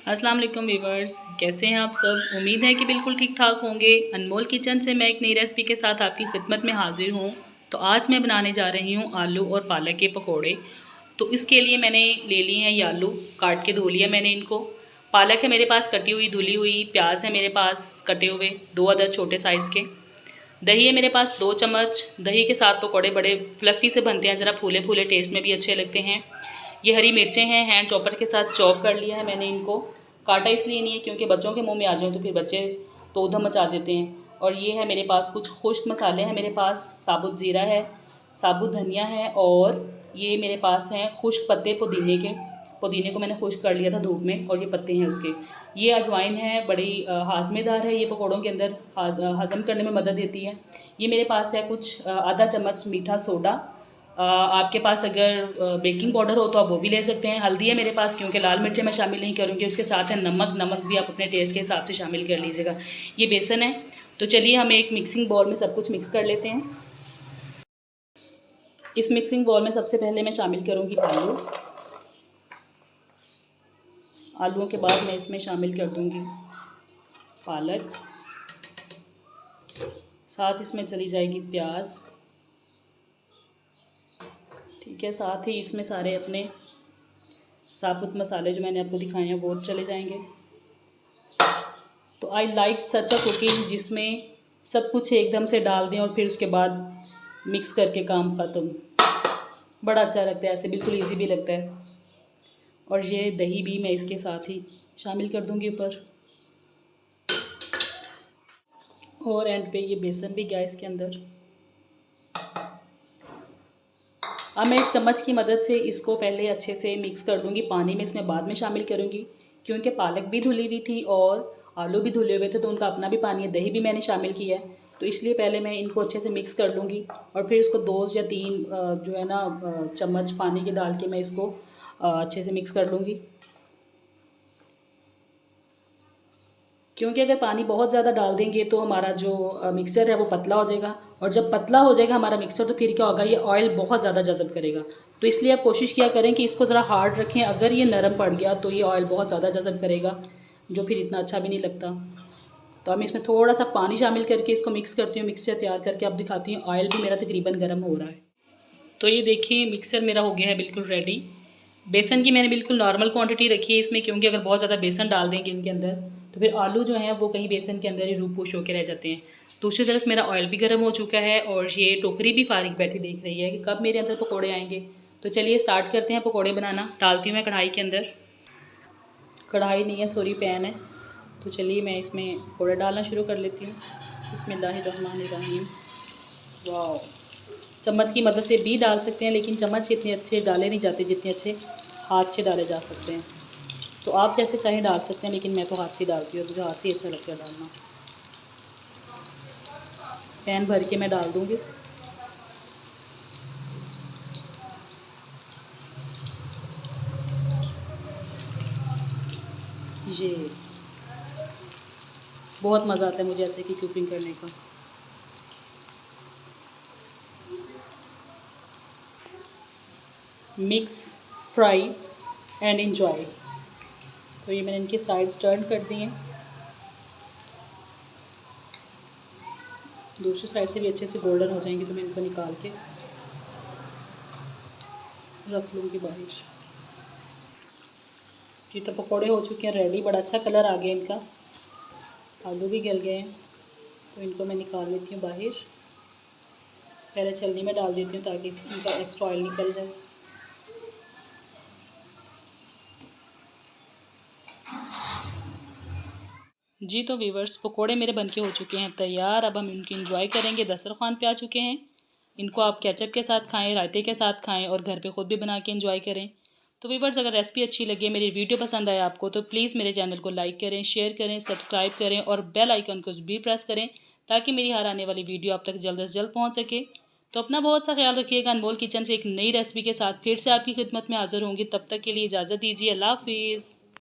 अस्सलाम वालेकुम वीवर्स, कैसे हैं आप सब। उम्मीद है कि बिल्कुल ठीक ठाक होंगे। अनमोल किचन से मैं एक नई रेसिपी के साथ आपकी खिदमत में हाजिर हूँ। तो आज मैं बनाने जा रही हूँ आलू और पालक के पकोड़े। तो इसके लिए मैंने ले लिए हैं ये आलू, काट के धो लिया मैंने इनको। पालक है मेरे पास कटी हुई धुली हुई, प्याज है मेरे पास कटे हुए 2 अदद छोटे साइज़ के। दही है मेरे पास 2 चम्मच। दही के साथ पकोड़े बड़े फ्लफ़ी से बनते हैं, ज़रा फूले फूले टेस्ट में भी अच्छे लगते हैं। ये हरी मिर्चें हैं, हैंड चॉपर के साथ चॉप कर लिया है मैंने इनको। काटा इसलिए नहीं है क्योंकि बच्चों के मुंह में आ जाए तो फिर बच्चे तो उधम मचा देते हैं। और ये है मेरे पास कुछ खुश्क मसाले हैं, मेरे पास साबुत ज़ीरा है, साबुत धनिया है, और ये मेरे पास हैं खुश्क पत्ते पुदीने के। पुदीने को मैंने खुश्क कर लिया था धूप में, और ये पत्ते हैं उसके। ये अजवाइन है, बड़ी हाजमेदार है, ये पकौड़ों के अंदर हज़म करने में मदद देती है। ये मेरे पास है कुछ आधा चम्मच मीठा सोडा। आपके पास अगर बेकिंग पाउडर हो तो आप वो भी ले सकते हैं। हल्दी है मेरे पास, क्योंकि लाल मिर्चें मैं शामिल नहीं करूँगी। उसके साथ है नमक, नमक भी आप अपने टेस्ट के हिसाब से शामिल कर लीजिएगा। ये बेसन है। तो चलिए हम एक मिक्सिंग बाउल में सब कुछ मिक्स कर लेते हैं। इस मिक्सिंग बाउल में सबसे पहले मैं शामिल करूँगी आलू। आलूओं के बाद मैं इसमें शामिल कर दूँगी पालक, साथ इसमें चली जाएगी प्याज, ठीक है। साथ ही इसमें सारे अपने साबुत मसाले जो मैंने आपको दिखाए हैं वो चले जाएंगे। तो I like such a cooking जिसमें सब कुछ एकदम से डाल दें और फिर उसके बाद मिक्स करके काम ख़त्म। बड़ा अच्छा लगता है, ऐसे बिल्कुल इजी भी लगता है। और ये दही भी मैं इसके साथ ही शामिल कर दूंगी ऊपर, और एंड पे ये बेसन भी गया इसके अंदर। अब मैं एक चम्मच की मदद से इसको पहले अच्छे से मिक्स कर दूँगी। पानी में इसमें बाद में शामिल करूँगी, क्योंकि पालक भी धुली हुई थी और आलू भी धुले हुए थे, तो उनका अपना भी पानी है। दही भी मैंने शामिल किया है, तो इसलिए पहले मैं इनको अच्छे से मिक्स कर लूँगी, और फिर इसको 2 या 3 जो है ना चम्मच पानी के डाल के मैं इसको अच्छे से मिक्स कर लूँगी। क्योंकि अगर पानी बहुत ज़्यादा डाल देंगे तो हमारा जो मिक्सचर है वो पतला हो जाएगा, और जब पतला हो जाएगा हमारा मिक्सचर तो फिर क्या होगा, ये ऑयल बहुत ज़्यादा जज़ब करेगा। तो इसलिए आप कोशिश किया करें कि इसको ज़रा हार्ड रखें। अगर ये नरम पड़ गया तो ये ऑयल बहुत ज़्यादा जज़ब करेगा, जो फिर इतना अच्छा भी नहीं लगता। तो अब मैं इसमें थोड़ा सा पानी शामिल करके इसको मिक्स करती हूँ। मिक्सचर तैयार करके अब दिखाती हूँ। ऑयल भी मेरा तकरीबन गर्म हो रहा है। तो ये देखिए मिक्सर मेरा हो गया है बिल्कुल रेडी। बेसन की मैंने बिल्कुल नॉर्मल क्वांटिटी रखी है इसमें, क्योंकि अगर बहुत ज़्यादा बेसन डाल देंगे इनके अंदर तो फिर आलू जो हैं वो कहीं बेसन के अंदर ही रूपोश होकर रह जाते हैं। दूसरी तरफ मेरा ऑयल भी गर्म हो चुका है, और ये टोकरी भी फारिग बैठी देख रही है कि कब मेरे अंदर पकौड़े आएंगे। तो चलिए स्टार्ट करते हैं पकौड़े बनाना। डालती हूँ मैं कढ़ाई के अंदर, कढ़ाई नहीं है सॉरी पैन है। तो चलिए मैं इसमें पकौड़े डालना शुरू कर लेती हूँ। बिस्मिल्लाहिर्रहमानिर्रहीम। वाह, चम्मच की मदद से भी डाल सकते हैं, लेकिन चम्मच इतने अच्छे डाले नहीं जाते जितने अच्छे हाथ से डाले जा सकते हैं। तो आप जैसे चाहें डाल सकते हैं, लेकिन मैं तो हाथ से डालती हूँ, मुझे हाथ से अच्छा लगता है डालना। पैन भर के मैं डाल दूँगी। ये बहुत मज़ा आता है मुझे ऐसे की कुकिंग करने का। Mix, fry and enjoy. तो ये मैंने इनके साइड्स टर्न कर दिए हैं। दूसरी साइड से भी अच्छे से गोल्डन हो जाएंगे तो मैं इनको निकाल के रख लूँगी बाहर। जी तो पकौड़े हो चुके हैं रेडी। बड़ा अच्छा कलर आ गया इनका, आलू भी गल गए हैं। तो इनको मैं निकाल लेती हूँ बाहर। पहले छलनी में डाल देती हूँ ताकि इनका एक्स्ट्रा ऑयल निकल जाए। जी तो व्यूवर्स, पकोड़े मेरे बनके हो चुके हैं तैयार। अब हम इनको एंजॉय करेंगे। दस्तरखान पे आ चुके हैं। इनको आप केचप के साथ खाएं, रायते के साथ खाएं, और घर पे ख़ुद भी बना के एंजॉय करें। तो व्यूवर्स, अगर रेसिपी अच्छी लगे, मेरी वीडियो पसंद आए आपको, तो प्लीज़ मेरे चैनल को लाइक करें, शेयर करें, सब्सक्राइब करें, और बेल आइकन को भी प्रेस करें, ताकि मेरी हर आने वाली वीडियो आप तक जल्द से जल्द पहुँच सके। तो अपना बहुत सा ख्याल रखिएगा। अनमोल किचन से एक नई रेसिपी के साथ फिर से आपकी खिदमत में हाज़िर होंगी। तब तक के लिए इजाज़त दीजिए। अल्लाह हाफिज़।